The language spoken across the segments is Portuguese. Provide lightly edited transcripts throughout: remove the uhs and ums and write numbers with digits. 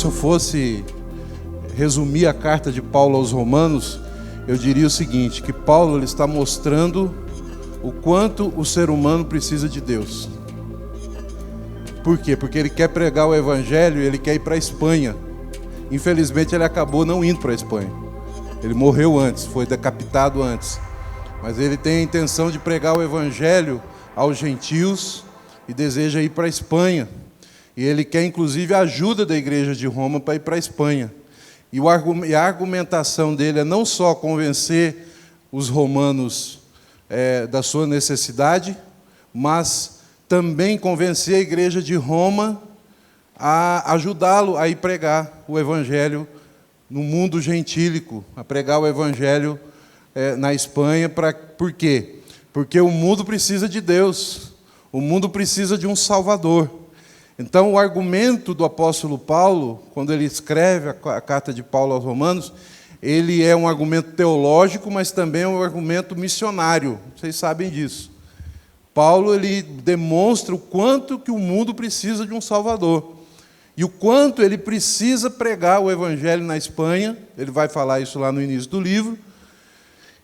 eu fosse resumir a carta de Paulo aos Romanos, eu diria o seguinte, que Paulo ele está mostrando o quanto o ser humano precisa de Deus. Por quê? Porque ele quer pregar o Evangelho e ele quer ir para a Espanha. Infelizmente ele acabou não indo para a Espanha. Ele morreu antes, foi decapitado antes. Mas ele tem a intenção de pregar o Evangelho aos gentios e deseja ir para a Espanha. E ele quer inclusive a ajuda da igreja de Roma para ir para a Espanha. E a argumentação dele é não só convencer os romanos da sua necessidade, mas também convencer a igreja de Roma a ajudá-lo a ir pregar o Evangelho no mundo gentílico, a pregar o Evangelho na Espanha. Por quê? Porque o mundo precisa de Deus, o mundo precisa de um Salvador. Então, o argumento do apóstolo Paulo, quando ele escreve a carta de Paulo aos Romanos, ele é um argumento teológico, mas também é um argumento missionário. Vocês sabem disso. Paulo ele demonstra o quanto que o mundo precisa de um Salvador. E o quanto ele precisa pregar o Evangelho na Espanha. Ele vai falar isso lá no início do livro.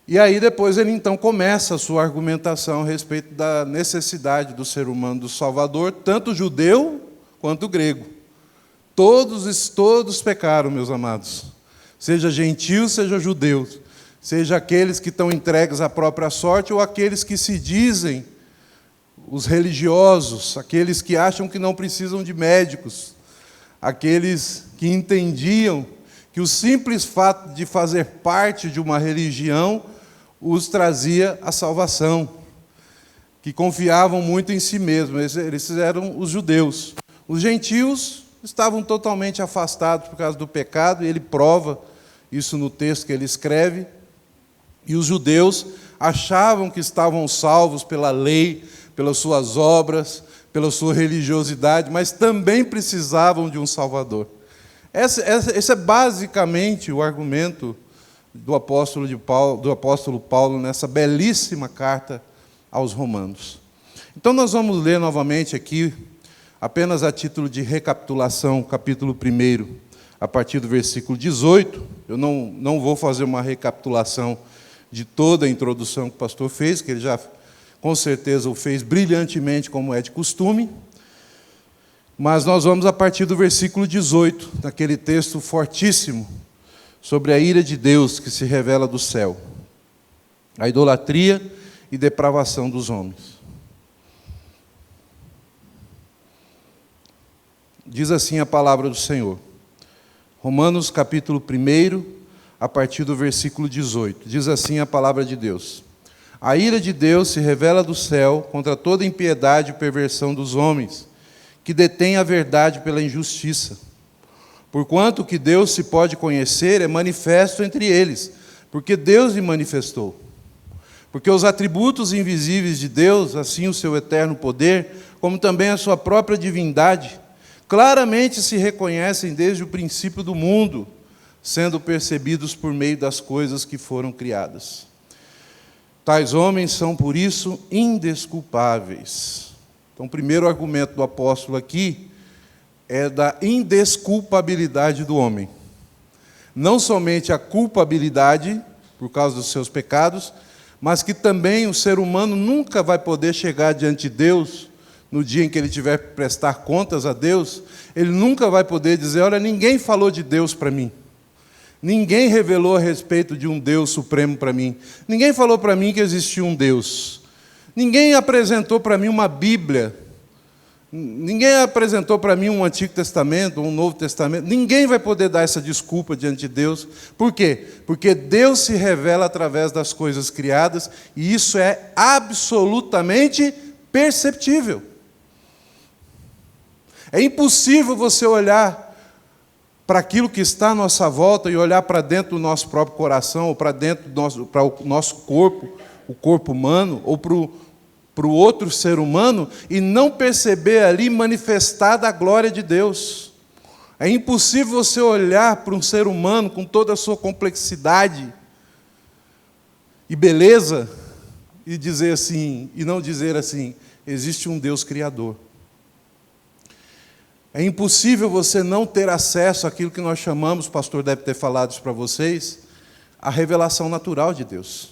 E aí depois ele então começa a sua argumentação a respeito da necessidade do ser humano do Salvador, tanto judeu quanto grego. Todos pecaram, meus amados. Seja gentios, seja judeus. Seja aqueles que estão entregues à própria sorte ou aqueles que se dizem os religiosos, aqueles que acham que não precisam de médicos, aqueles que entendiam que o simples fato de fazer parte de uma religião os trazia a salvação, que confiavam muito em si mesmos. Eles eram os judeus. Os gentios estavam totalmente afastados por causa do pecado, e ele prova isso no texto que ele escreve. E os judeus achavam que estavam salvos pela lei, pelas suas obras, pela sua religiosidade, mas também precisavam de um Salvador. Esse é basicamente o argumento do apóstolo Paulo nessa belíssima carta aos Romanos. Então nós vamos ler novamente aqui, apenas a título de recapitulação, capítulo 1, a partir do versículo 18. Eu não vou fazer uma recapitulação de toda a introdução que o pastor fez, que ele já, com certeza, o fez brilhantemente, como é de costume. Mas nós vamos a partir do versículo 18, daquele texto fortíssimo, sobre a ira de Deus que se revela do céu, a idolatria e depravação dos homens. Diz assim a palavra do Senhor. Romanos capítulo 1, a partir do versículo 18. Diz assim a palavra de Deus. A ira de Deus se revela do céu contra toda impiedade e perversão dos homens, que detêm a verdade pela injustiça. Porquanto o que Deus se pode conhecer é manifesto entre eles, porque Deus lhe manifestou. Porque os atributos invisíveis de Deus, assim o seu eterno poder, como também a sua própria divindade, claramente se reconhecem desde o princípio do mundo, sendo percebidos por meio das coisas que foram criadas. Tais homens são, por isso, indesculpáveis. Então, o primeiro argumento do apóstolo aqui é da indesculpabilidade do homem. Não somente a culpabilidade, por causa dos seus pecados, mas que também o ser humano nunca vai poder chegar diante de Deus, no dia em que ele tiver que prestar contas a Deus, ele nunca vai poder dizer, olha, ninguém falou de Deus para mim. Ninguém revelou a respeito de um Deus supremo para mim. Ninguém falou para mim que existia um Deus. Ninguém apresentou para mim uma Bíblia. Ninguém apresentou para mim um Antigo Testamento, um Novo Testamento. Ninguém vai poder dar essa desculpa diante de Deus. Por quê? Porque Deus se revela através das coisas criadas, e isso é absolutamente perceptível. É impossível você olhar para aquilo que está à nossa volta e olhar para dentro do nosso próprio coração, ou para dentro para o nosso corpo, o corpo humano, ou para o outro ser humano, e não perceber ali manifestada a glória de Deus. É impossível você olhar para um ser humano com toda a sua complexidade e beleza e dizer assim, e não dizer assim, existe um Deus criador. É impossível você não ter acesso àquilo que nós chamamos, o pastor deve ter falado isso para vocês, a revelação natural de Deus.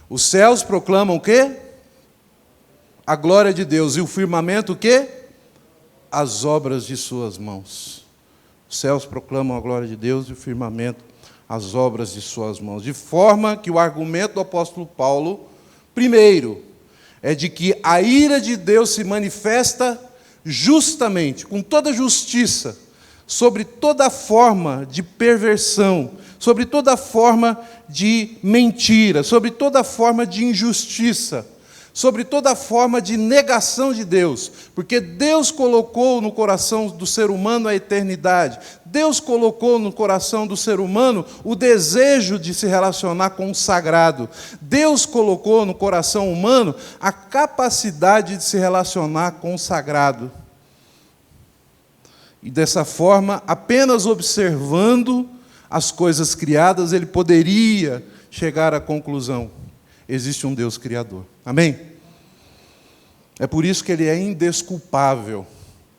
Os céus proclamam o quê? A glória de Deus. E o firmamento o quê? As obras de suas mãos. Os céus proclamam a glória de Deus e o firmamento as obras de suas mãos. De forma que o argumento do apóstolo Paulo, primeiro, é de que a ira de Deus se manifesta justamente, com toda justiça, sobre toda forma de perversão, sobre toda forma de mentira, sobre toda forma de injustiça, sobre toda forma de negação de Deus, porque Deus colocou no coração do ser humano a eternidade, Deus colocou no coração do ser humano o desejo de se relacionar com o sagrado, Deus colocou no coração humano a capacidade de se relacionar com o sagrado. E dessa forma, apenas observando as coisas criadas, ele poderia chegar à conclusão: existe um Deus criador. Amém? É por isso que ele é indesculpável,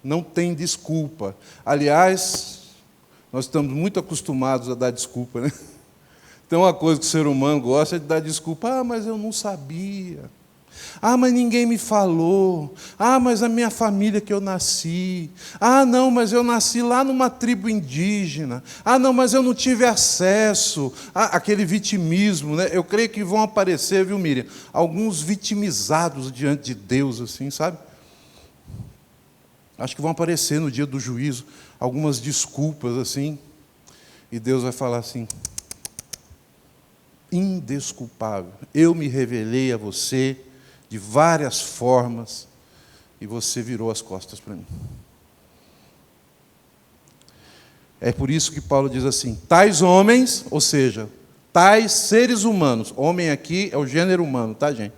não tem desculpa. Aliás, nós estamos muito acostumados a dar desculpa, né? Tem uma coisa que o ser humano gosta de dar desculpa: ah, mas eu não sabia. Ah, mas ninguém me falou. Ah, mas a minha família que eu nasci. Ah, não, mas eu nasci lá numa tribo indígena. Ah, não, mas eu não tive acesso. Ah, aquele vitimismo, né? Eu creio que vão aparecer, viu, Miriam, alguns vitimizados diante de Deus, assim, sabe? Acho que vão aparecer no dia do juízo algumas desculpas, assim. E Deus vai falar assim: indesculpável, eu me revelei a você de várias formas, e você virou as costas para mim. É por isso que Paulo diz assim: tais homens, ou seja, tais seres humanos, homem aqui é o gênero humano, tá, gente?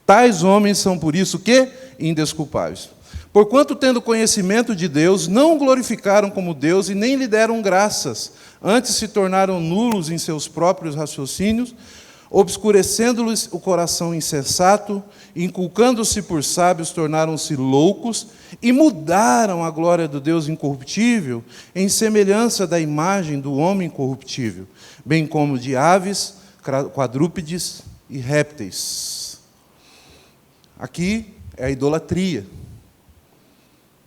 Tais homens são por isso que indesculpáveis. Porquanto, tendo conhecimento de Deus, não o glorificaram como Deus e nem lhe deram graças, antes se tornaram nulos em seus próprios raciocínios, obscurecendo-lhes o coração insensato, inculcando-se por sábios, tornaram-se loucos e mudaram a glória do Deus incorruptível em semelhança da imagem do homem corruptível, bem como de aves, quadrúpedes e répteis. Aqui é a idolatria.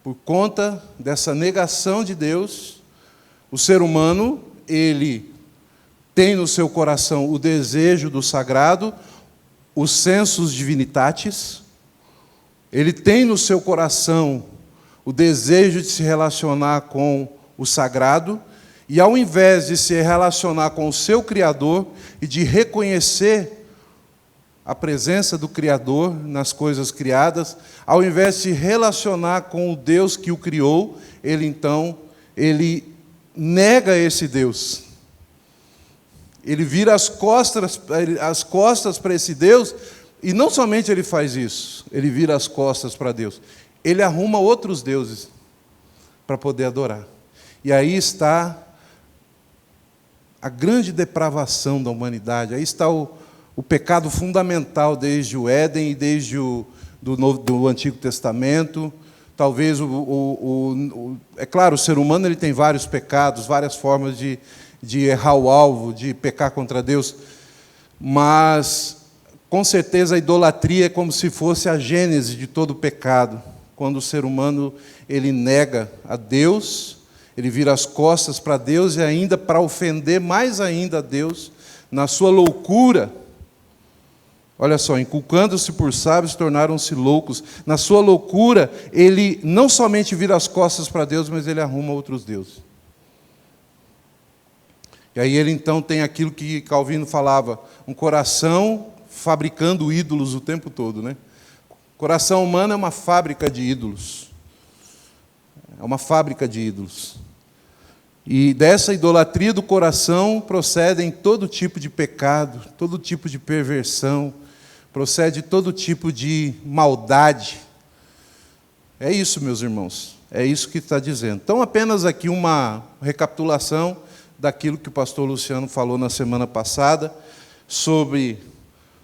Por conta dessa negação de Deus, o ser humano, ele tem no seu coração o desejo do sagrado, os sensus divinitatis, ele tem no seu coração o desejo de se relacionar com o sagrado, e ao invés de se relacionar com o seu Criador e de reconhecer a presença do Criador nas coisas criadas, ao invés de se relacionar com o Deus que o criou, ele nega esse Deus. Ele vira as costas para esse Deus, e não somente ele faz isso, ele vira as costas para Deus, ele arruma outros deuses para poder adorar. E aí está a grande depravação da humanidade, aí está o pecado fundamental desde o Éden e desde do Antigo Testamento. Talvez, é claro, o ser humano ele tem vários pecados, várias formas de errar o alvo, de pecar contra Deus, mas, com certeza, a idolatria é como se fosse a gênese de todo o pecado. Quando o ser humano ele nega a Deus, ele vira as costas para Deus, e ainda para ofender mais ainda a Deus, na sua loucura, olha só, inculcando-se por sábios, tornaram-se loucos. Na sua loucura, ele não somente vira as costas para Deus, mas ele arruma outros deuses. E aí ele então tem aquilo que Calvino falava, um coração fabricando ídolos o tempo todo, né? O coração humano é uma fábrica de ídolos. É uma fábrica de ídolos. E dessa idolatria do coração procedem todo tipo de pecado, todo tipo de perversão, procede todo tipo de maldade. É isso, meus irmãos, é isso que está dizendo. Então, apenas aqui uma recapitulação daquilo que o pastor Luciano falou na semana passada, sobre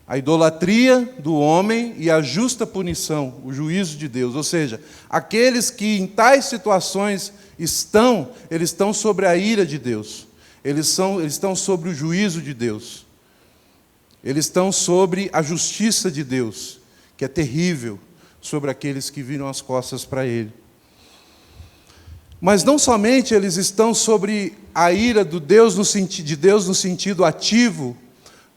A idolatria do homem e a justa punição, o juízo de Deus. Ou seja, aqueles que em tais situações eles estão sobre a ira de Deus. Eles estão sobre o juízo de Deus. Eles estão sobre a justiça de Deus, que é terrível, sobre aqueles que viram as costas para Ele. Mas não somente eles estão sobre a ira de Deus no sentido ativo,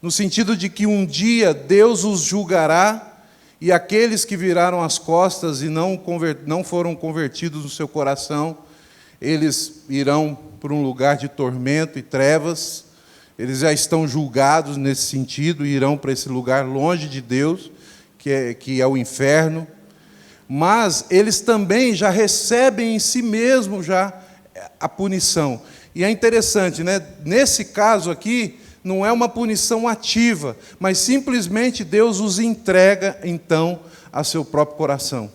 no sentido de que um dia Deus os julgará e aqueles que viraram as costas e não foram convertidos no seu coração, eles irão para um lugar de tormento e trevas, eles já estão julgados nesse sentido e irão para esse lugar longe de Deus, que é o inferno. Mas eles também já recebem em si mesmos já a punição. E é interessante, né? Nesse caso aqui, não é uma punição ativa, mas simplesmente Deus os entrega, então, a seu próprio coração.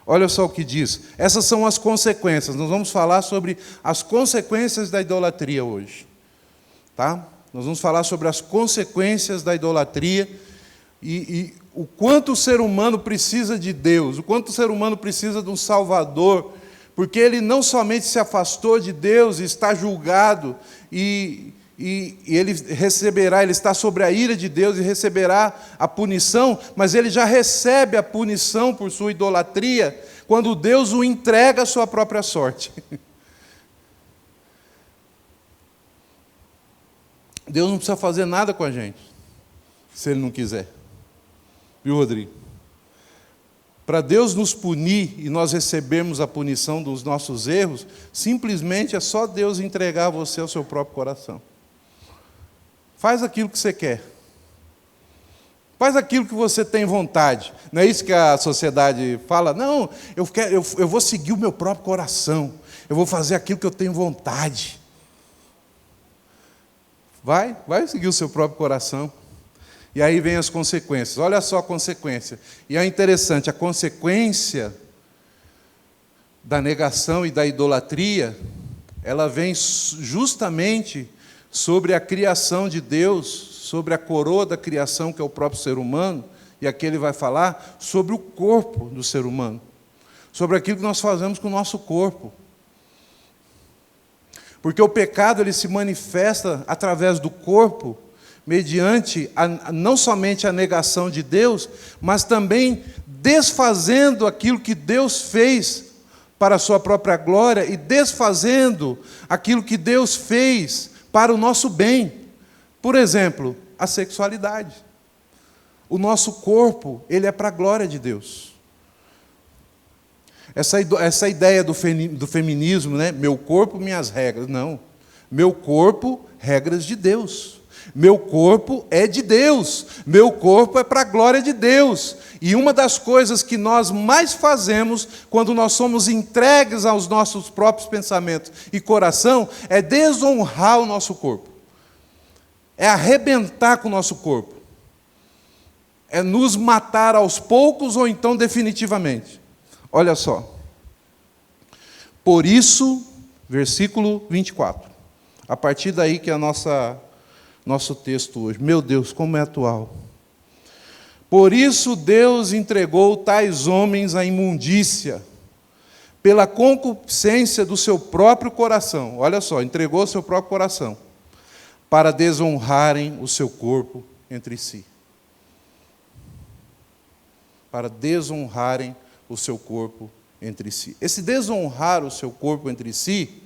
Olha só o que diz. Essas são as consequências. Nós vamos falar sobre as consequências da idolatria hoje. Tá? Nós vamos falar sobre as consequências da idolatria e o quanto o ser humano precisa de Deus, o quanto o ser humano precisa de um Salvador, porque ele não somente se afastou de Deus, está julgado e ele está sobre a ira de Deus e receberá a punição, mas ele já recebe a punição por sua idolatria, quando Deus o entrega à sua própria sorte. Deus não precisa fazer nada com a gente, se Ele não quiser. Viu, Rodrigo? Para Deus nos punir e nós recebermos a punição dos nossos erros, simplesmente é só Deus entregar você ao seu próprio coração. Faz aquilo que você quer. Faz aquilo que você tem vontade. Não é isso que a sociedade fala? Não, eu vou seguir o meu próprio coração. Eu vou fazer aquilo que eu tenho vontade. Vai seguir o seu próprio coração. E aí vem as consequências. Olha só a consequência. E é interessante, a consequência da negação e da idolatria, ela vem justamente sobre a criação de Deus, sobre a coroa da criação, que é o próprio ser humano, e aqui ele vai falar sobre o corpo do ser humano, sobre aquilo que nós fazemos com o nosso corpo. Porque o pecado ele se manifesta através do corpo, mediante não somente a negação de Deus, mas também desfazendo aquilo que Deus fez para a sua própria glória e desfazendo aquilo que Deus fez para o nosso bem. Por exemplo, a sexualidade. O nosso corpo, ele é para a glória de Deus. Essa ideia do feminismo, né? Meu corpo, minhas regras. Não. Meu corpo, regras de Deus. Meu corpo é de Deus. Meu corpo é para a glória de Deus. E uma das coisas que nós mais fazemos quando nós somos entregues aos nossos próprios pensamentos e coração é desonrar o nosso corpo. É arrebentar com o nosso corpo. É nos matar aos poucos ou então definitivamente. Olha só. Por isso, versículo 24. A partir daí que é nosso texto hoje. Meu Deus, como é atual. Por isso Deus entregou tais homens à imundícia, pela concupiscência do seu próprio coração. Olha só, entregou o seu próprio coração, para desonrarem o seu corpo entre si. Para desonrarem o seu corpo entre si. Esse desonrar o seu corpo entre si,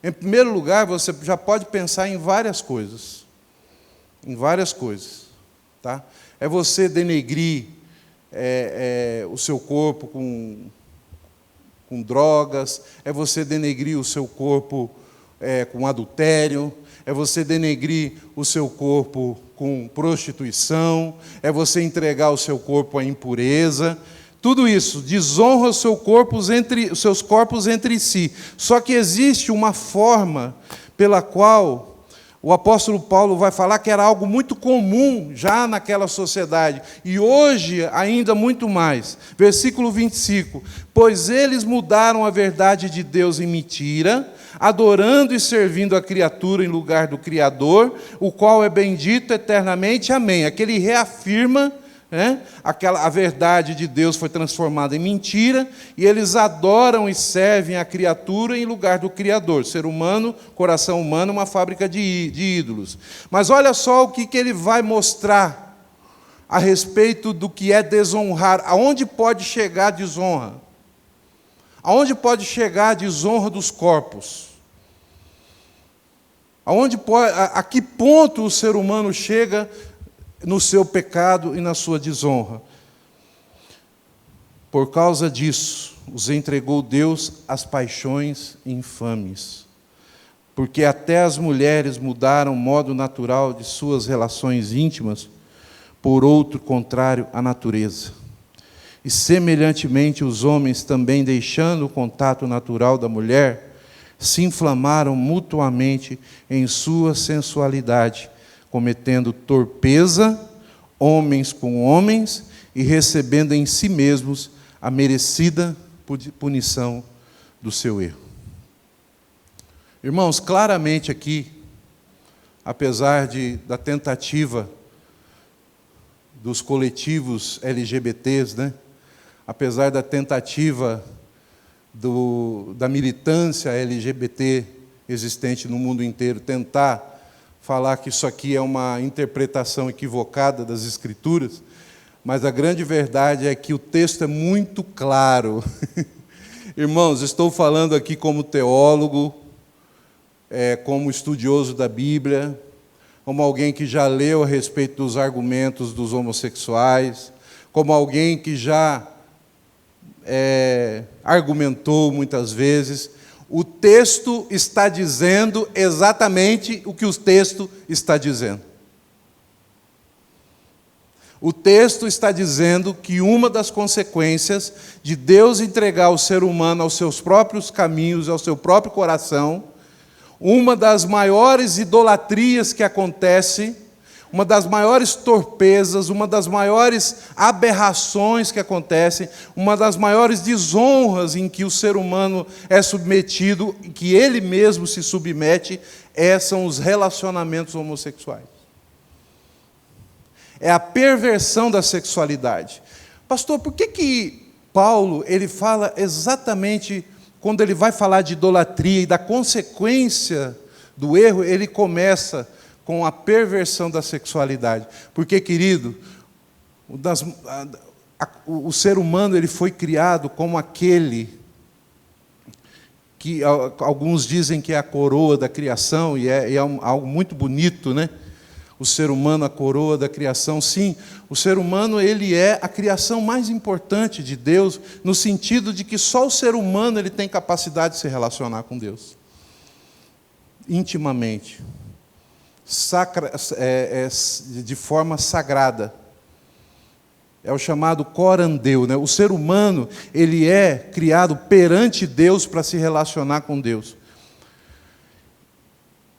em primeiro lugar, você já pode pensar em várias coisas. Em várias coisas. Tá? É você denegrir o seu corpo com drogas, é você denegrir o seu corpo com adultério, é você denegrir o seu corpo com prostituição, é você entregar o seu corpo à impureza. Tudo isso desonra os seus corpos entre si. Só que existe uma forma pela qual o apóstolo Paulo vai falar que era algo muito comum já naquela sociedade, e hoje ainda muito mais. Versículo 25. Pois eles mudaram a verdade de Deus em mentira, adorando e servindo a criatura em lugar do Criador, o qual é bendito eternamente. Amém. Aqui ele reafirma, né, a verdade de Deus foi transformada em mentira, e eles adoram e servem a criatura em lugar do Criador. Ser humano, coração humano, uma fábrica de ídolos. Mas olha só o que ele vai mostrar a respeito do que é desonrar. Aonde pode chegar a desonra? Aonde pode chegar a desonra dos corpos? A que ponto o ser humano chega no seu pecado e na sua desonra? Por causa disso, os entregou Deus às paixões infames, porque até as mulheres mudaram o modo natural de suas relações íntimas por outro contrário à natureza. E semelhantemente os homens, também deixando o contato natural da mulher, se inflamaram mutuamente em sua sensualidade, cometendo torpeza, homens com homens, e recebendo em si mesmos a merecida punição do seu erro. Irmãos, claramente aqui, apesar da tentativa dos coletivos LGBTs, né? Apesar da tentativa da militância LGBT existente no mundo inteiro, tentar falar que isso aqui é uma interpretação equivocada das Escrituras, mas a grande verdade é que o texto é muito claro. Irmãos, estou falando aqui como teólogo, como estudioso da Bíblia, como alguém que já leu a respeito dos argumentos dos homossexuais, como alguém que já argumentou muitas vezes. O texto está dizendo exatamente o que o texto está dizendo. O texto está dizendo que uma das consequências de Deus entregar o ser humano aos seus próprios caminhos, ao seu próprio coração, uma das maiores idolatrias que acontece, uma das maiores torpezas, uma das maiores aberrações que acontecem, uma das maiores desonras em que o ser humano é submetido, que ele mesmo se submete, são os relacionamentos homossexuais. É a perversão da sexualidade. Pastor, por que Paulo ele fala exatamente, quando ele vai falar de idolatria e da consequência do erro, ele começa com a perversão da sexualidade? Porque, querido, o ser humano ele foi criado como aquele que alguns dizem que é a coroa da criação, e é algo muito bonito, né? O ser humano, a coroa da criação. Sim, o ser humano ele é a criação mais importante de Deus, no sentido de que só o ser humano ele tem capacidade de se relacionar com Deus intimamente, de forma sagrada. É o chamado corandeu, né? O ser humano ele é criado perante Deus para se relacionar com Deus.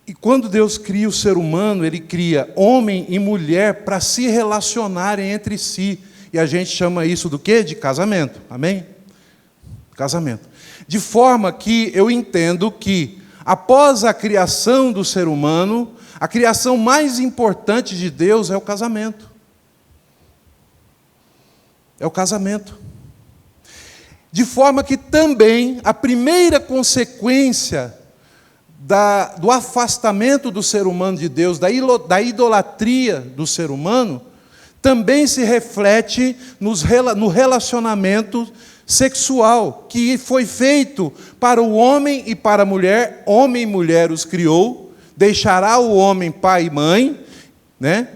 E quando Deus cria o ser humano, Ele cria homem e mulher para se relacionarem entre si. E a gente chama isso do quê? De casamento. Amém? Casamento. De forma que eu entendo que, após a criação do ser humano, a criação mais importante de Deus é o casamento. É o casamento. De forma que também a primeira consequência do afastamento do ser humano de Deus, da idolatria do ser humano, também se reflete no relacionamento sexual, que foi feito para o homem e para a mulher. Homem e mulher os criou, deixará o homem pai e mãe, né?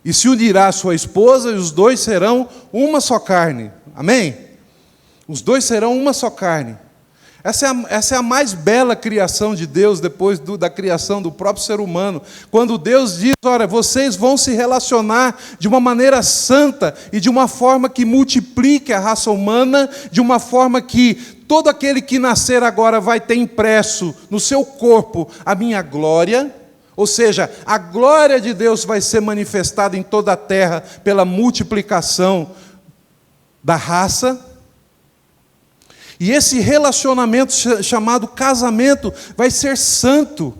E se unirá à sua esposa, e os dois serão uma só carne. Amém? Os dois serão uma só carne. Essa é a mais bela criação de Deus, depois da criação do próprio ser humano. Quando Deus diz, olha, vocês vão se relacionar de uma maneira santa e de uma forma que multiplique a raça humana, de uma forma que todo aquele que nascer agora vai ter impresso no seu corpo a minha glória. Ou seja, a glória de Deus vai ser manifestada em toda a terra pela multiplicação da raça. E esse relacionamento chamado casamento vai ser santo,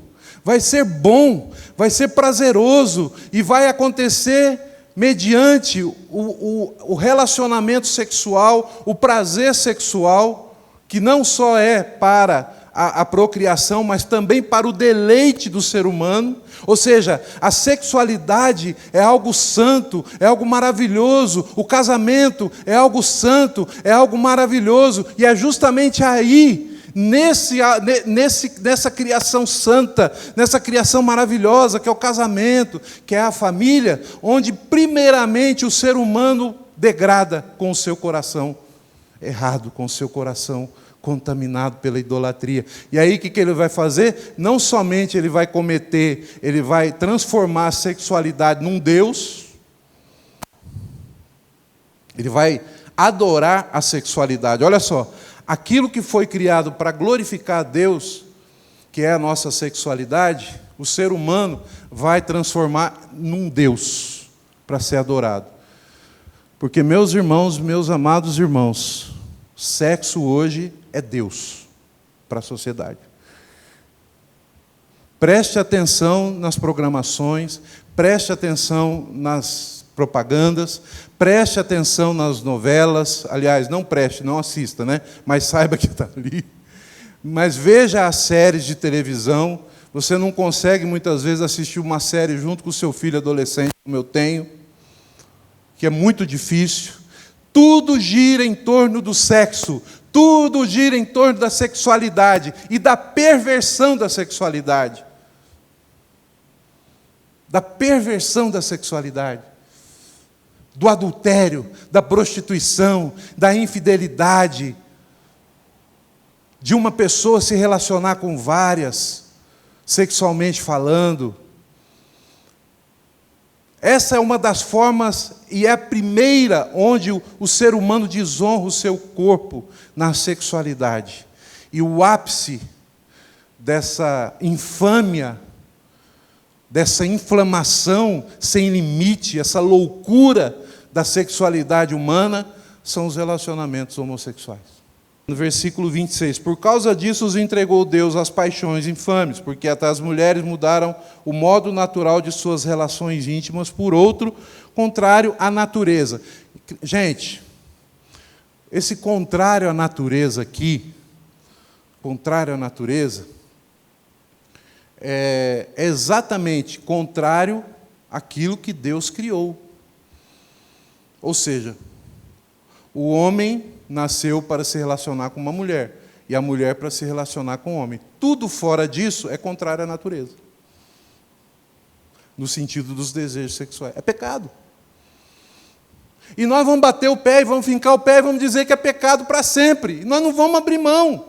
vai ser bom, vai ser prazeroso e vai acontecer mediante o relacionamento sexual, o prazer sexual, que não só é para a procriação, mas também para o deleite do ser humano. Ou seja, a sexualidade é algo santo, é algo maravilhoso, o casamento é algo santo, é algo maravilhoso, e é justamente aí, nessa criação santa, nessa criação maravilhosa, que é o casamento, que é a família, onde primeiramente o ser humano degrada com o seu coração errado, com o seu coração contaminado pela idolatria. E aí o que ele vai fazer? Não somente ele vai transformar a sexualidade num Deus, ele vai adorar a sexualidade. Olha só, aquilo que foi criado para glorificar a Deus, que é a nossa sexualidade, o ser humano vai transformar num Deus para ser adorado. Porque, meus irmãos, meus amados irmãos, sexo hoje é Deus para a sociedade. Preste atenção nas programações, preste atenção nas propagandas, preste atenção nas novelas. Aliás, não preste, não assista, né? Mas saiba que está ali. Mas veja as séries de televisão. Você não consegue muitas vezes assistir uma série junto com o seu filho adolescente, como eu tenho, que é muito difícil. Tudo gira em torno do sexo, tudo gira em torno da sexualidade e da perversão da sexualidade. Da perversão da sexualidade, do adultério, da prostituição, da infidelidade, de uma pessoa se relacionar com várias, sexualmente falando. Essa é uma das formas, e é a primeira, onde o ser humano desonra o seu corpo na sexualidade. E o ápice dessa infâmia, dessa inflamação sem limite, essa loucura da sexualidade humana, são os relacionamentos homossexuais. No versículo 26, por causa disso os entregou Deus às paixões infames, porque até as mulheres mudaram o modo natural de suas relações íntimas por outro, contrário à natureza. Gente, esse contrário à natureza aqui, contrário à natureza, é exatamente contrário àquilo que Deus criou. Ou seja, o homem nasceu para se relacionar com uma mulher, e a mulher para se relacionar com o homem. Tudo fora disso é contrário à natureza, no sentido dos desejos sexuais. É pecado. E nós vamos bater o pé, e vamos fincar o pé, e vamos dizer que é pecado para sempre. E nós não vamos abrir mão.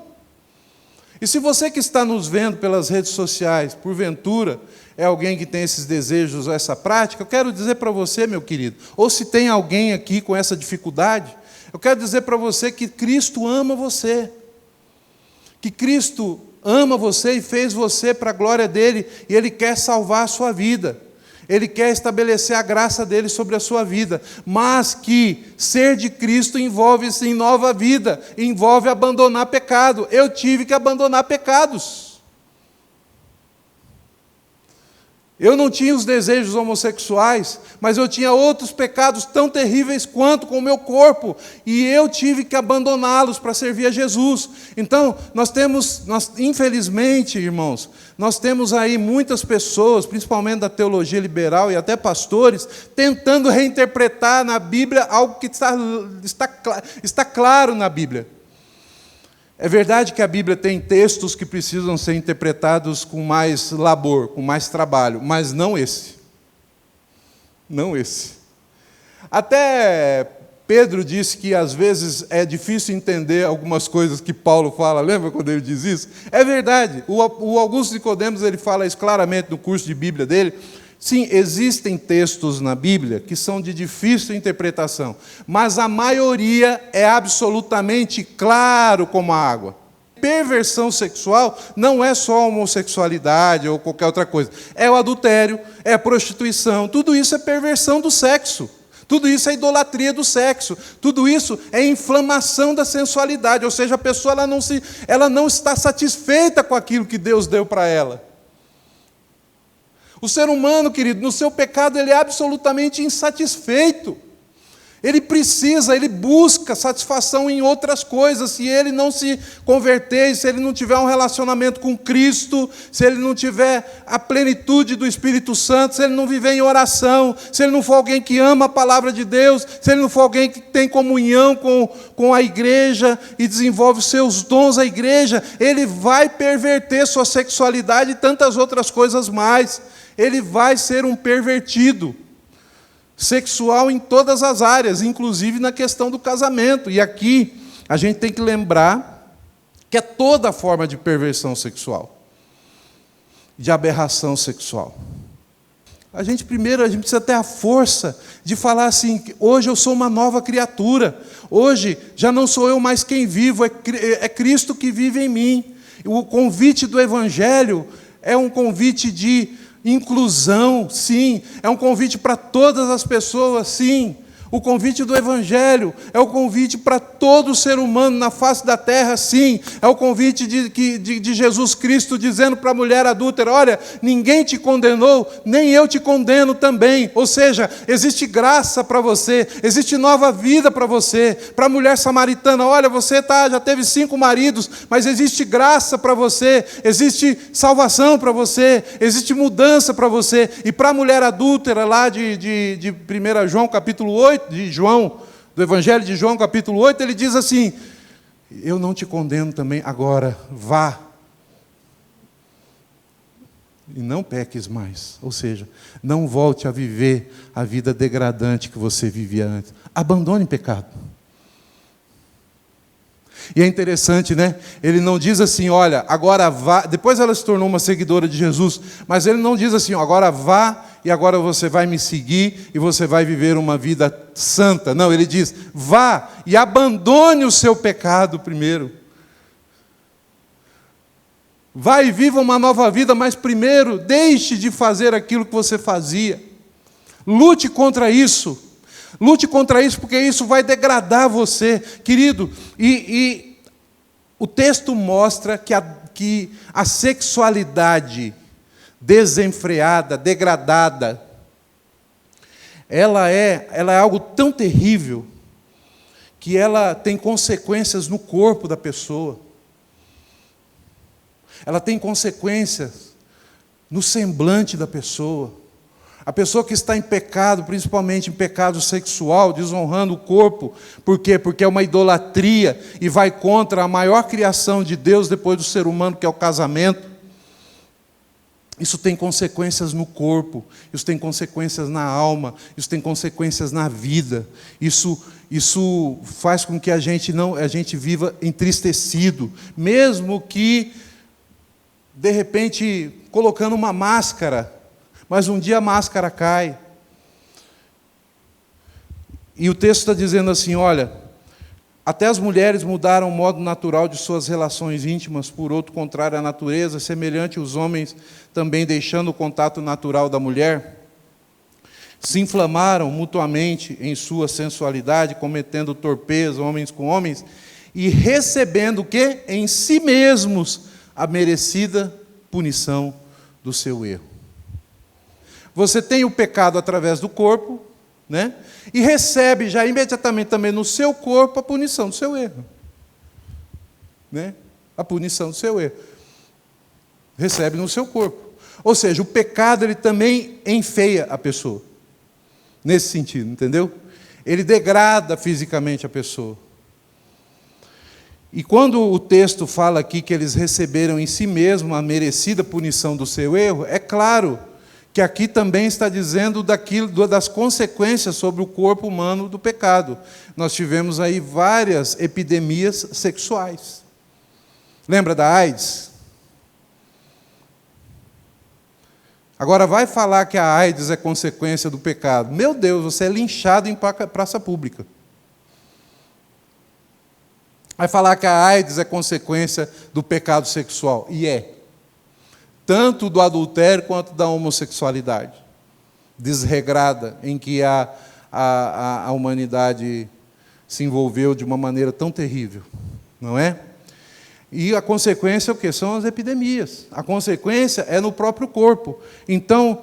E se você que está nos vendo pelas redes sociais, porventura, é alguém que tem esses desejos, essa prática, eu quero dizer para você, meu querido, ou se tem alguém aqui com essa dificuldade, eu quero dizer para você que Cristo ama você. Que Cristo ama você e fez você para a glória dEle, e Ele quer salvar a sua vida. Ele quer estabelecer a graça dEle sobre a sua vida. Mas que ser de Cristo envolve-se em nova vida, envolve abandonar pecado. Eu tive que abandonar pecados. Eu não tinha os desejos homossexuais, mas eu tinha outros pecados tão terríveis quanto com o meu corpo, e eu tive que abandoná-los para servir a Jesus. Então, infelizmente, irmãos, nós temos aí muitas pessoas, principalmente da teologia liberal e até pastores, tentando reinterpretar na Bíblia algo que está claro na Bíblia. É verdade que a Bíblia tem textos que precisam ser interpretados com mais labor, com mais trabalho, mas não esse. Não esse. Até Pedro disse que às vezes é difícil entender algumas coisas que Paulo fala. Lembra quando ele diz isso? É verdade. O Augusto Nicodemos, ele fala isso claramente no curso de Bíblia dele. Sim, existem textos na Bíblia que são de difícil interpretação, mas a maioria é absolutamente claro como a água. Perversão sexual não é só a homossexualidade ou qualquer outra coisa. É o adultério, é a prostituição, tudo isso é perversão do sexo. Tudo isso é idolatria do sexo. Tudo isso é inflamação da sensualidade. Ou seja, a pessoa ela não está satisfeita com aquilo que Deus deu para ela. O ser humano, querido, no seu pecado, ele é absolutamente insatisfeito. Ele busca satisfação em outras coisas. Se ele não se converter, se ele não tiver um relacionamento com Cristo, se ele não tiver a plenitude do Espírito Santo, se ele não viver em oração, se ele não for alguém que ama a palavra de Deus, se ele não for alguém que tem comunhão com a igreja e desenvolve os seus dons à igreja, ele vai perverter sua sexualidade e tantas outras coisas mais. Ele vai ser um pervertido sexual em todas as áreas, inclusive na questão do casamento. E aqui a gente tem que lembrar que é toda forma de perversão sexual, de aberração sexual. A gente precisa ter a força de falar assim: hoje eu sou uma nova criatura, hoje já não sou eu mais quem vivo, é Cristo que vive em mim. O convite do Evangelho é um convite de inclusão, sim. É um convite para todas as pessoas, sim. O convite do Evangelho é o convite para todo ser humano na face da terra, sim. É o convite de Jesus Cristo dizendo para a mulher adúltera: olha, ninguém te condenou, nem eu te condeno também. Ou seja, existe graça para você, existe nova vida para você. Para a mulher samaritana: olha, você já teve 5 maridos, mas existe graça para você, existe salvação para você, existe mudança para você. E para a mulher adúltera lá de 1 João capítulo 8, do Evangelho de João, capítulo 8, ele diz assim: eu não te condeno também, agora vá e não peques mais. Ou seja, não volte a viver a vida degradante que você vivia antes. Abandone o pecado. E é interessante, né? Ele não diz assim: olha, agora vá. Depois ela se tornou uma seguidora de Jesus, mas ele não diz assim: agora vá e agora você vai me seguir e você vai viver uma vida santa. Não, ele diz: vá e abandone o seu pecado primeiro. Vá e viva uma nova vida, mas primeiro deixe de fazer aquilo que você fazia. Lute contra isso. Lute contra isso, porque isso vai degradar você, querido. E o texto mostra que a sexualidade desenfreada, degradada, ela é algo tão terrível que ela tem consequências no corpo da pessoa. Ela tem consequências no semblante da pessoa. A pessoa que está em pecado, principalmente em pecado sexual, desonrando o corpo, por quê? Porque é uma idolatria e vai contra a maior criação de Deus depois do ser humano, que é o casamento. Isso tem consequências no corpo, isso tem consequências na alma, isso tem consequências na vida. Isso faz com que a gente viva entristecido, mesmo que, de repente, colocando uma máscara. Mas um dia a máscara cai. E o texto está dizendo assim: olha, até as mulheres mudaram o modo natural de suas relações íntimas por outro contrário à natureza, semelhante aos homens também deixando o contato natural da mulher. Se inflamaram mutuamente em sua sensualidade, cometendo torpeza, homens com homens, e recebendo o quê? Em si mesmos a merecida punição do seu erro. Você tem o pecado através do corpo, né? E recebe já imediatamente também no seu corpo a punição do seu erro. Né? A punição do seu erro. Recebe no seu corpo. Ou seja, o pecado ele também enfeia a pessoa. Nesse sentido, entendeu? Ele degrada fisicamente a pessoa. E quando o texto fala aqui que eles receberam em si mesmo a merecida punição do seu erro, é claro que aqui também está dizendo das consequências sobre o corpo humano do pecado. Nós tivemos aí várias epidemias sexuais. Lembra da AIDS? Agora vai falar que a AIDS é consequência do pecado. Meu Deus, você é linchado em praça pública. Vai falar que a AIDS é consequência do pecado sexual. E é. Tanto do adultério quanto da homossexualidade desregrada, em que a a humanidade se envolveu de uma maneira tão terrível, não é? E a consequência é o quê? São as epidemias. A consequência é no próprio corpo. Então,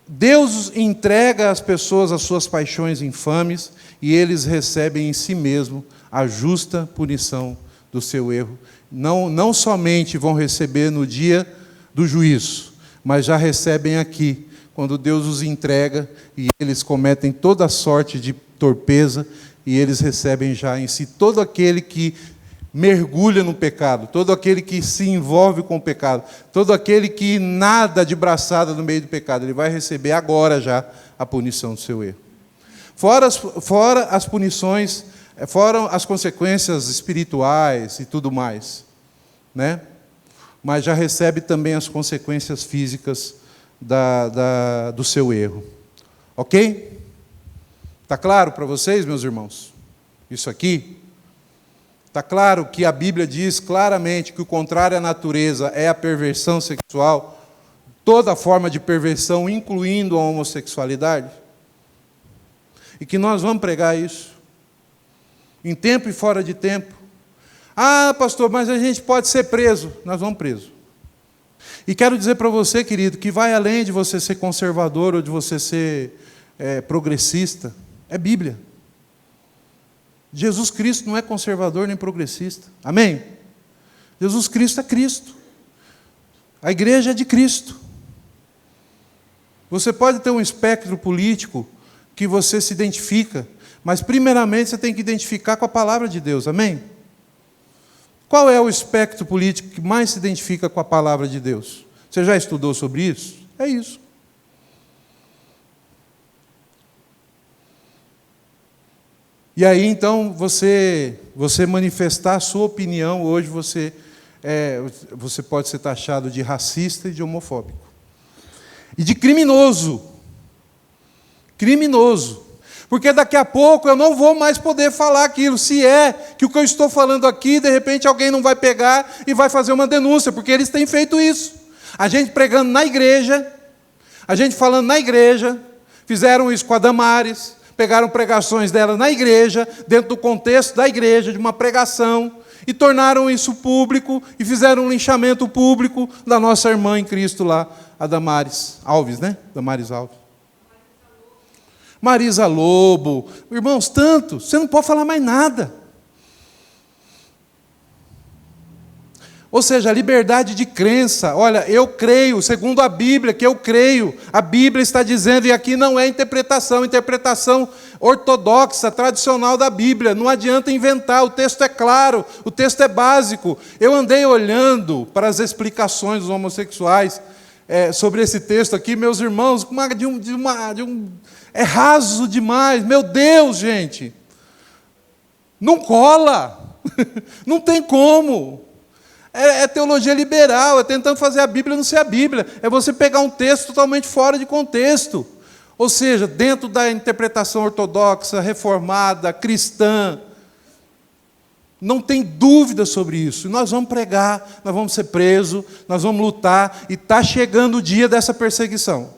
Deus entrega às pessoas as suas paixões infames e eles recebem em si mesmo a justa punição do seu erro. Não somente vão receber no dia do juízo, mas já recebem aqui, quando Deus os entrega e eles cometem toda sorte de torpeza e eles recebem já em si todo aquele que mergulha no pecado, todo aquele que se envolve com o pecado, todo aquele que nada de braçada no meio do pecado, ele vai receber agora já a punição do seu erro. Fora as punições, fora as consequências espirituais e tudo mais, né? Mas já recebe também as consequências físicas do seu erro. Ok? Está claro para vocês, meus irmãos? Isso aqui? Está claro que a Bíblia diz claramente que o contrário à natureza é a perversão sexual, toda forma de perversão, incluindo a homossexualidade? E que nós vamos pregar isso, em tempo e fora de tempo. Ah, pastor, mas a gente pode ser preso. Nós vamos preso. E quero dizer para você, querido, que vai além de você ser conservador ou de você ser progressista. É Bíblia. Jesus Cristo não é conservador nem progressista. Amém? Jesus Cristo é Cristo. A igreja é de Cristo. Você pode ter um espectro político que você se identifica, mas primeiramente você tem que identificar com a palavra de Deus. Amém? Qual é o espectro político que mais se identifica com a palavra de Deus? Você já estudou sobre isso? É isso. E aí, então, você manifestar a sua opinião, hoje você pode ser taxado de racista e de homofóbico. E de criminoso. Criminoso. Porque daqui a pouco eu não vou mais poder falar aquilo. Se é que o que eu estou falando aqui, de repente alguém não vai pegar e vai fazer uma denúncia, porque eles têm feito isso. A gente pregando na igreja, a gente falando na igreja, fizeram isso com a Damares, pegaram pregações dela na igreja, dentro do contexto da igreja, de uma pregação, e tornaram isso público, e fizeram um linchamento público da nossa irmã em Cristo lá, a Damares Alves, né? Damares Alves. Marisa Lobo. Irmãos, tanto, você não pode falar mais nada. Ou seja, a liberdade de crença. Olha, eu creio, segundo a Bíblia, que eu creio. A Bíblia está dizendo, e aqui não é interpretação ortodoxa, tradicional da Bíblia. Não adianta inventar, o texto é claro, o texto é básico. Eu andei olhando para as explicações dos homossexuais sobre esse texto aqui, meus irmãos, é raso demais. Meu Deus, gente. Não cola. Não tem como. É teologia liberal, é tentando fazer a Bíblia não ser a Bíblia. É você pegar um texto totalmente fora de contexto. Ou seja, dentro da interpretação ortodoxa, reformada, cristã. Não tem dúvida sobre isso. E nós vamos pregar, nós vamos ser presos, nós vamos lutar, e está chegando o dia dessa perseguição.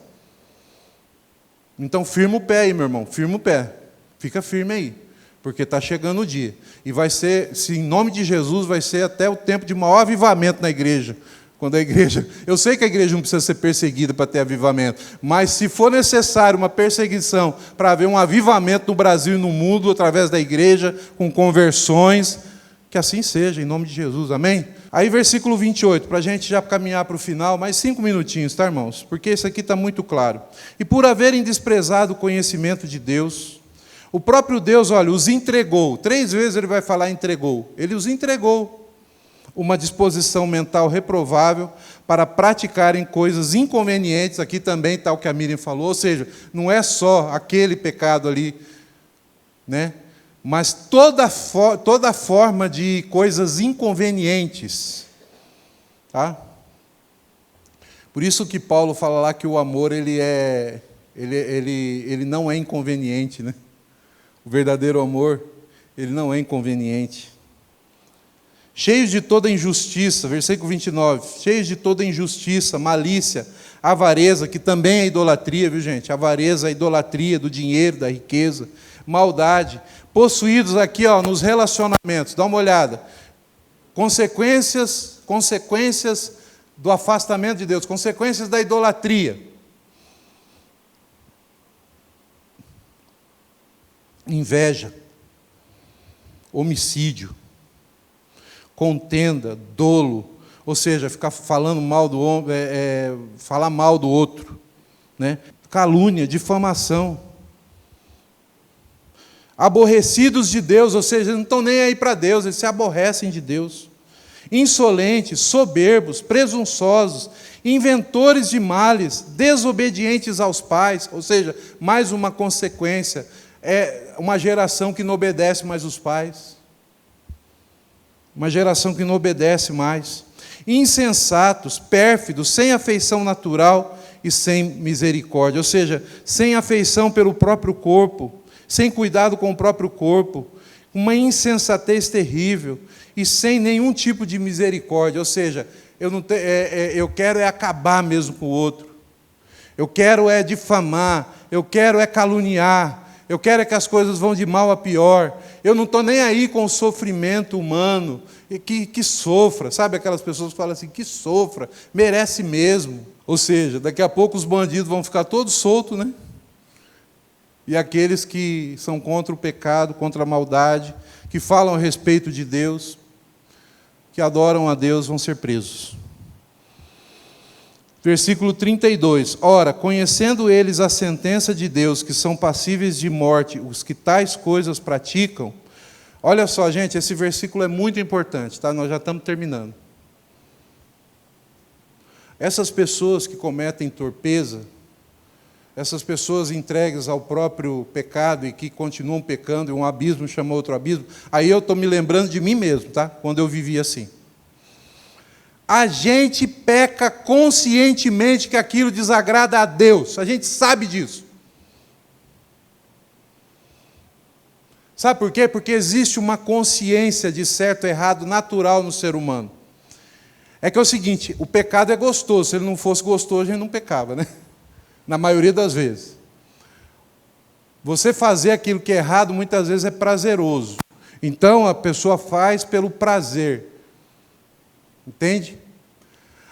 Então firma o pé aí, meu irmão, firma o pé. Fica firme aí. Porque está chegando o dia. E vai ser, se em nome de Jesus, vai ser até o tempo de maior avivamento na igreja. Quando a igreja... Eu sei que a igreja não precisa ser perseguida para ter avivamento, mas se for necessário uma perseguição para haver um avivamento no Brasil e no mundo, através da igreja, com conversões, que assim seja, em nome de Jesus, amém? Aí versículo 28, para a gente já caminhar para o final, mais 5 minutinhos, tá, irmãos? Porque isso aqui está muito claro. E por haverem desprezado o conhecimento de Deus... O próprio Deus, olha, os entregou. 3 vezes ele vai falar entregou. Ele os entregou. Uma disposição mental reprovável para praticarem coisas inconvenientes. Aqui também está o que a Miriam falou. Ou seja, não é só aquele pecado ali, né? Mas toda forma de coisas inconvenientes. Tá? Por isso que Paulo fala lá que o amor ele não é inconveniente, né? O verdadeiro amor, ele não é inconveniente. cheios de toda injustiça, versículo 29, cheios de toda injustiça, malícia, avareza, que também é idolatria, viu gente? Avareza, a idolatria do dinheiro, da riqueza, maldade, possuídos aqui, ó, nos relacionamentos, dá uma olhada, consequências do afastamento de Deus, consequências da idolatria, inveja, homicídio, contenda, dolo, ou seja, ficar falando mal do homem, falar mal do outro, né? Calúnia, difamação, aborrecidos de Deus, ou seja, eles não estão nem aí para Deus, eles se aborrecem de Deus, insolentes, soberbos, presunçosos, inventores de males, desobedientes aos pais, ou seja, mais uma consequência, é uma geração que não obedece mais os pais, uma geração que não obedece mais, insensatos, pérfidos, sem afeição natural e sem misericórdia, ou seja, sem afeição pelo próprio corpo, sem cuidado com o próprio corpo, uma insensatez terrível e sem nenhum tipo de misericórdia, ou seja, eu quero acabar mesmo com o outro, eu quero difamar, eu quero caluniar, eu quero que as coisas vão de mal a pior, eu não estou nem aí com o sofrimento humano, que sofra, sabe aquelas pessoas que falam assim, que sofra, merece mesmo, ou seja, daqui a pouco os bandidos vão ficar todos soltos, né? E aqueles que são contra o pecado, contra a maldade, que falam a respeito de Deus, que adoram a Deus, vão ser presos. Versículo 32. Ora, conhecendo eles a sentença de Deus, que são passíveis de morte, os que tais coisas praticam. Olha só, gente, esse versículo é muito importante, tá? Nós já estamos terminando. Essas pessoas que cometem torpeza, essas pessoas entregues ao próprio pecado e que continuam pecando, e um abismo chama outro abismo, aí eu estou me lembrando de mim mesmo, tá? Quando eu vivia assim. A gente peca conscientemente que aquilo desagrada a Deus, a gente sabe disso. Sabe por quê? Porque existe uma consciência de certo e errado natural no ser humano. É que é o seguinte, o pecado é gostoso, se ele não fosse gostoso, a gente não pecava, né? Na maioria das vezes. Você fazer aquilo que é errado, muitas vezes é prazeroso. Então, a pessoa faz pelo prazer. Entende?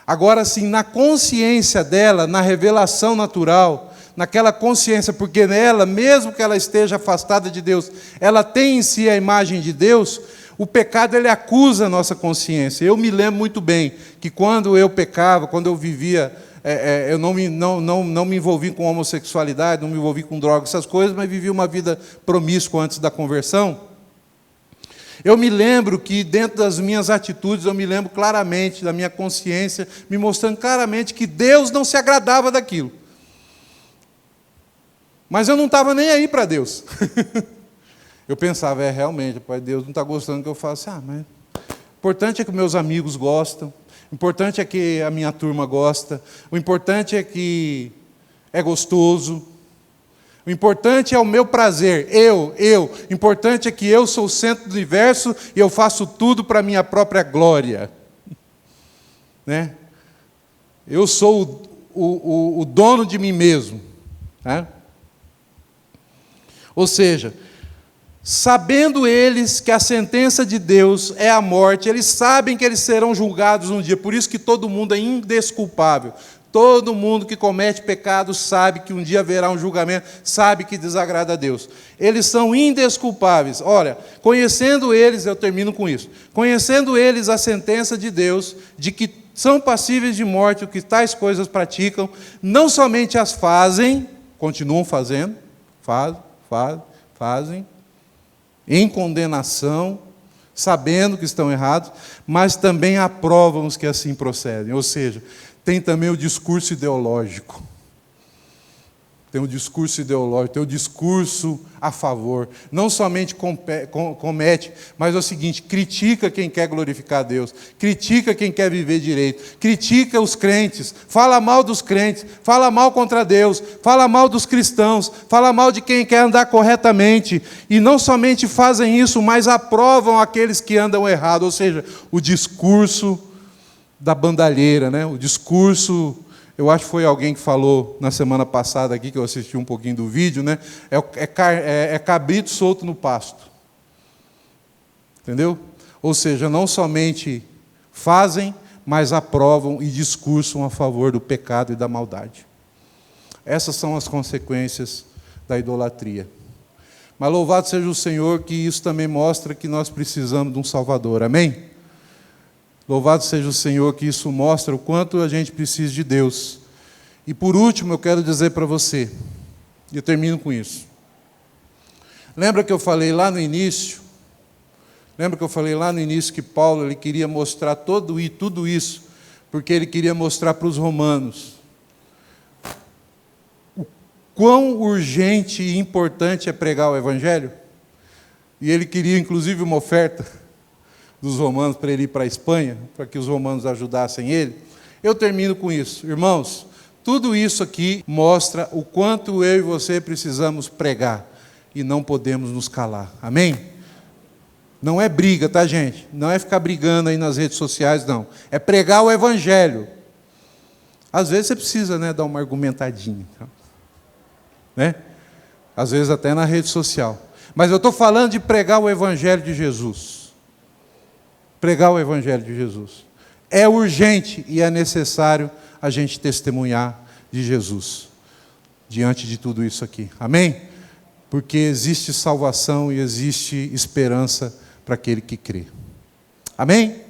Agora, sim, na consciência dela, na revelação natural, naquela consciência, porque nela, mesmo que ela esteja afastada de Deus, ela tem em si a imagem de Deus, o pecado ele acusa a nossa consciência. Eu me lembro muito bem que quando eu pecava, quando eu vivia, eu não me envolvi com homossexualidade, não me envolvi com drogas, essas coisas, mas vivi uma vida promíscua antes da conversão. Eu me lembro que dentro das minhas atitudes, eu me lembro claramente da minha consciência, me mostrando claramente que Deus não se agradava daquilo. Mas eu não estava nem aí para Deus. Eu pensava, realmente, pai, Deus não está gostando do que eu faço. Mas o importante é que meus amigos gostam, o importante é que a minha turma gosta, o importante é que é gostoso, o importante é o meu prazer, o importante é que eu sou o centro do universo e eu faço tudo para a minha própria glória. Né? Eu sou o dono de mim mesmo. Né? Ou seja, sabendo eles que a sentença de Deus é a morte, eles sabem que eles serão julgados um dia, por isso que todo mundo é indesculpável. Todo mundo que comete pecado sabe que um dia haverá um julgamento, sabe que desagrada a Deus. Eles são indesculpáveis. Olha, conhecendo eles, eu termino com isso, conhecendo eles a sentença de Deus, de que são passíveis de morte o que tais coisas praticam, não somente as fazem, continuam fazendo, fazem, em condenação, sabendo que estão errados, mas também aprovam os que assim procedem. Ou seja, tem também o discurso ideológico. tem um discurso ideológico, tem um discurso a favor. Não somente comete, mas é o seguinte, critica quem quer glorificar a Deus, critica quem quer viver direito, critica os crentes, fala mal dos crentes, fala mal contra Deus, fala mal dos cristãos, fala mal de quem quer andar corretamente. E não somente fazem isso, mas aprovam aqueles que andam errado. Ou seja, o discurso da bandalheira, né? O discurso... Eu acho que foi alguém que falou na semana passada aqui, que eu assisti um pouquinho do vídeo, né? É cabrito solto no pasto. Entendeu? Ou seja, não somente fazem, mas aprovam e discursam a favor do pecado e da maldade. Essas são as consequências da idolatria. Mas louvado seja o Senhor, que isso também mostra que nós precisamos de um Salvador. Amém? Louvado seja o Senhor, que isso mostra o quanto a gente precisa de Deus. E por último, eu quero dizer para você, e eu termino com isso. Lembra que eu falei lá no início? Que Paulo ele queria mostrar tudo isso, porque ele queria mostrar para os romanos o quão urgente e importante é pregar o Evangelho. E ele queria, inclusive, uma oferta dos romanos para ele ir para a Espanha, para que os romanos ajudassem ele. Eu termino com isso. Irmãos, tudo isso aqui mostra o quanto eu e você precisamos pregar e não podemos nos calar. Amém? Não é briga, tá, gente? Não é ficar brigando aí nas redes sociais, não. É pregar o Evangelho. Às vezes você precisa, né, dar uma argumentadinha. Né? Às vezes até na rede social. Mas eu estou falando de pregar o Evangelho de Jesus. Pregar o Evangelho de Jesus. É urgente e é necessário a gente testemunhar de Jesus diante de tudo isso aqui. Amém? Porque existe salvação e existe esperança para aquele que crê. Amém?